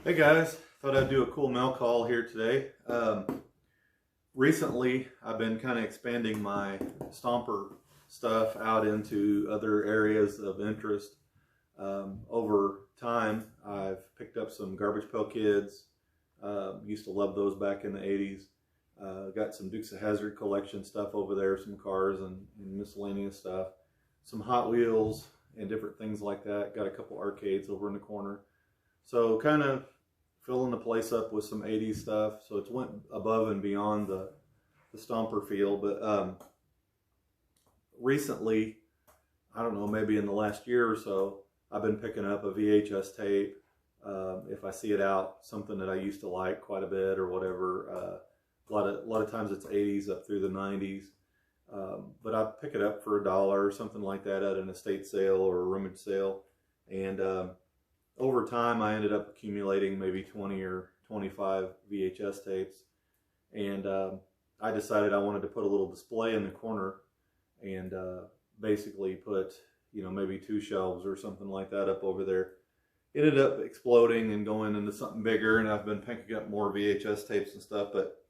Hey guys, thought I'd do a cool mail call here today. Recently, I've been kind of expanding my Stomper stuff out into other areas of interest. Over time, I've picked up some Garbage Pail Kids. Used to love those back in the 80s. Got some Dukes of Hazzard collection stuff over there, some cars and miscellaneous stuff. Some Hot Wheels and different things like that. Got a couple arcades over in the corner. So kind of filling the place up with some 80s stuff. So it's went above and beyond the Stomper feel. But recently, I don't know, maybe in the last year or so, I've been picking up a VHS tape. If I see it out, something that I used to like quite a bit or whatever. A lot of times it's 80s up through the 90s. But I pick it up for $1 or something like that at an estate sale or a rummage sale. And over time, I ended up accumulating maybe 20 or 25 VHS tapes. And I decided I wanted to put a little display in the corner and basically put, maybe 2 shelves or something like that up over there. It ended up exploding and going into something bigger, and I've been picking up more VHS tapes and stuff. But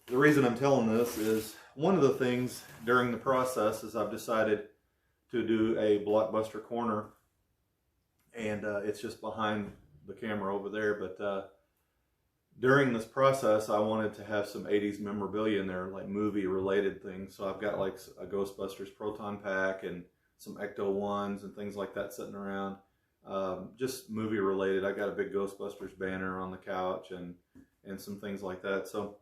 the reason I'm telling this is one of the things during the process is I've decided to do a Blockbuster corner. And it's just behind the camera over there. But during this process, I wanted to have some 80s memorabilia in there, like movie related things. So I've got like a Ghostbusters Proton Pack and some Ecto-1s and things like that sitting around. Just movie related. I got a big Ghostbusters banner on the couch and some things like that. So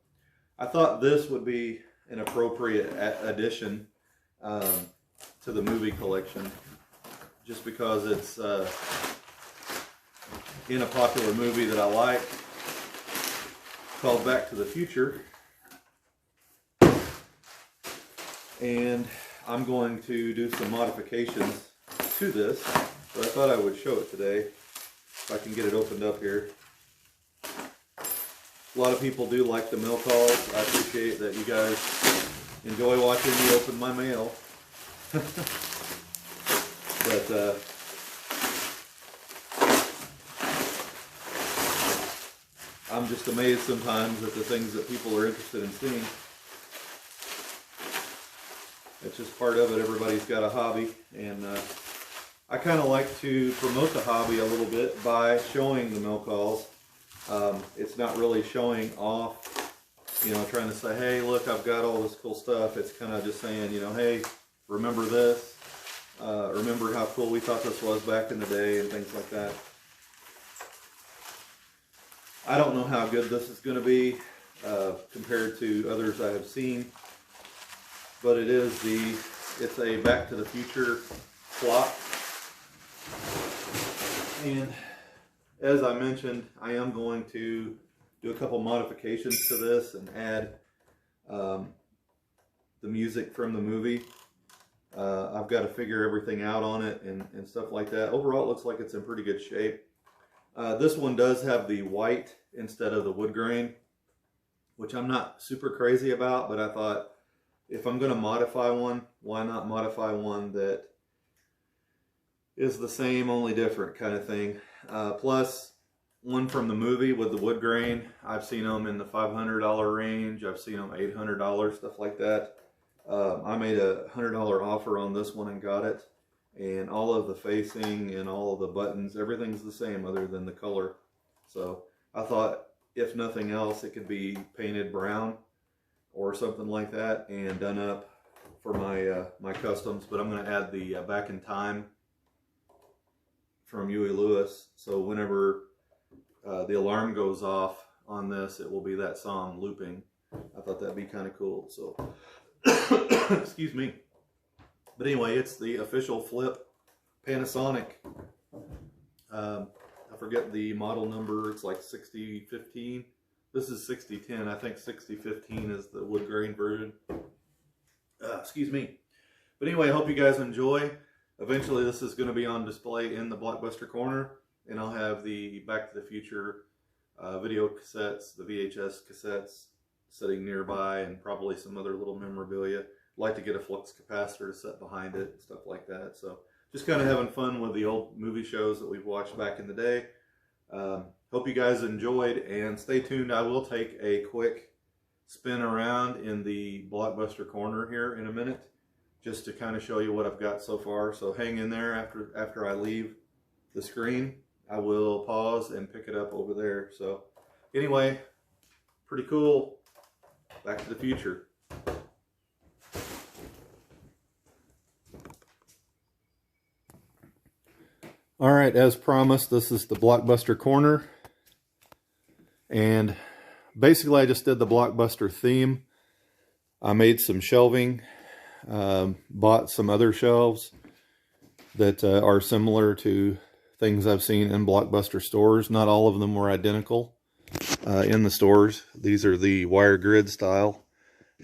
I thought this would be an appropriate addition to the movie collection, just because it's in a popular movie that I like called Back to the Future. And I'm going to do some modifications to this, but I thought I would show it today if I can get it opened up here. A lot of people do like the mail calls. I appreciate that you guys enjoy watching me open my mail. But I'm just amazed sometimes at the things that people are interested in seeing. It's just part of it. Everybody's got a hobby, and I kind of like to promote the hobby a little bit by showing the mail calls. It's not really showing off, trying to say, hey, look, I've got all this cool stuff. It's kind of just saying, hey, remember this? Remember how cool we thought this was back in the day and things like that. I don't know how good this is going to be compared to others I have seen, but it's a Back to the Future clock. And as I mentioned, I am going to do a couple modifications to this and add the music from the movie. I've got to figure everything out on it and stuff like that. Overall, it looks like it's in pretty good shape. This one does have the white instead of the wood grain, which I'm not super crazy about, but I thought if I'm going to modify one, why not modify one that is the same, only different kind of thing. Plus, one from the movie with the wood grain, I've seen them in the $500 range. I've seen them $800, stuff like that. I made a $100 offer on this one and got it. And all of the facing and all of the buttons, everything's the same other than the color. So I thought, if nothing else, it could be painted brown or something like that and done up for my customs. But I'm going to add the Back in Time from Huey Lewis. So whenever the alarm goes off on this, it will be that song looping. I thought that'd be kind of cool. So, excuse me. But anyway, it's the official Flip Panasonic. I forget the model number. It's like 6015. This is 6010. I think 6015 is the wood grain version. Excuse me. But anyway, I hope you guys enjoy. Eventually, this is going to be on display in the Blockbuster corner, and I'll have the Back to the Future video cassettes, the VHS cassettes, sitting nearby, and probably some other little memorabilia. Like to get a flux capacitor to set behind it and stuff like that. So just kind of having fun with the old movie shows that we've watched back in the day. hope you guys enjoyed, and stay tuned. I will take a quick spin around in the Blockbuster corner here in a minute, just to kind of show you what I've got so far. So hang in there. After I leave the screen, I will pause and pick it up over there. So anyway, pretty cool. Back to the Future. All right, as promised, this is the Blockbuster corner. And basically I just did the Blockbuster theme. I made some shelving, bought some other shelves that are similar to things I've seen in Blockbuster stores. Not all of them were identical in the stores. These are the wire grid style.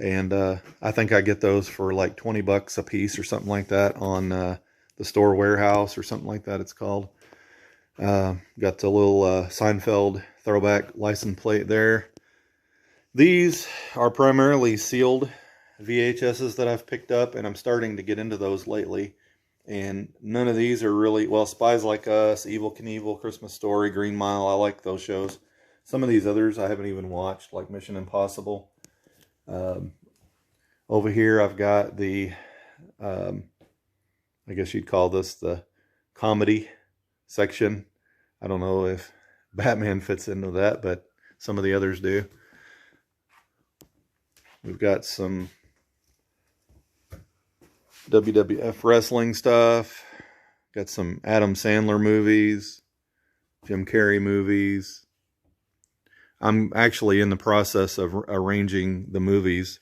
And I think I get those for like 20 bucks a piece or something like that on the Store Warehouse or something like that it's called. Got the little Seinfeld throwback license plate there. These are primarily sealed VHSs that I've picked up, and I'm starting to get into those lately. And none of these are really, well, Spies Like Us, Evel Knievel, Christmas Story, Green Mile, I like those shows. Some of these others I haven't even watched, like Mission Impossible. Over here I've got the, I guess you'd call this the comedy section. I don't know if Batman fits into that, but some of the others do. We've got some WWF wrestling stuff. Got some Adam Sandler movies, Jim Carrey movies. I'm actually in the process of arranging the movies.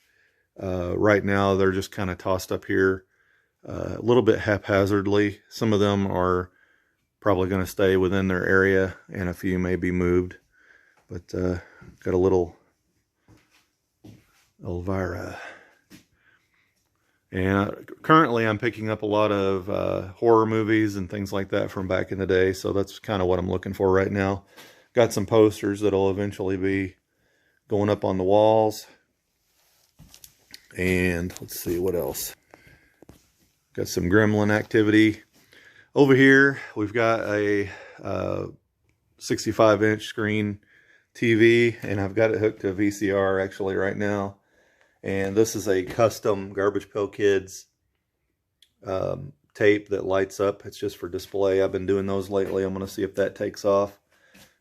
Right now they're just kind of tossed up here a little bit haphazardly. Some of them are probably going to stay within their area, and a few may be moved. But got a little Elvira. And currently I'm picking up a lot of horror movies and things like that from back in the day, so that's kind of what I'm looking for right now. Got some posters that'll eventually be going up on the walls. And let's see what else. Got some Gremlin activity. Over here we've got a 65-inch screen TV, and I've got it hooked to a VCR actually right now. And this is a custom Garbage Pail Kids tape that lights up. It's just for display. I've been doing those lately. I'm going to see if that takes off.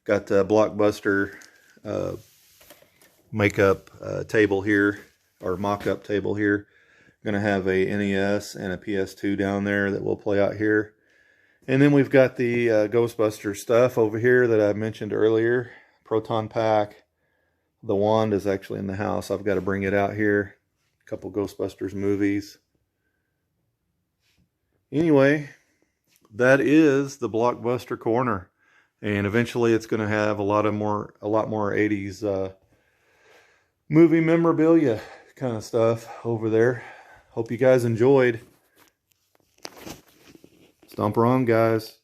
Got the Blockbuster makeup table here, or mock-up table here. Going to have a NES and a PS2 down there that we'll play out here. And then we've got the Ghostbuster stuff over here that I mentioned earlier. Proton Pack. The wand is actually in the house. I've got to bring it out here. A couple Ghostbusters movies. Anyway, that is the Blockbuster corner. And eventually it's going to have a lot more 80s movie memorabilia kind of stuff over there. Hope you guys enjoyed. Stomp her on, guys.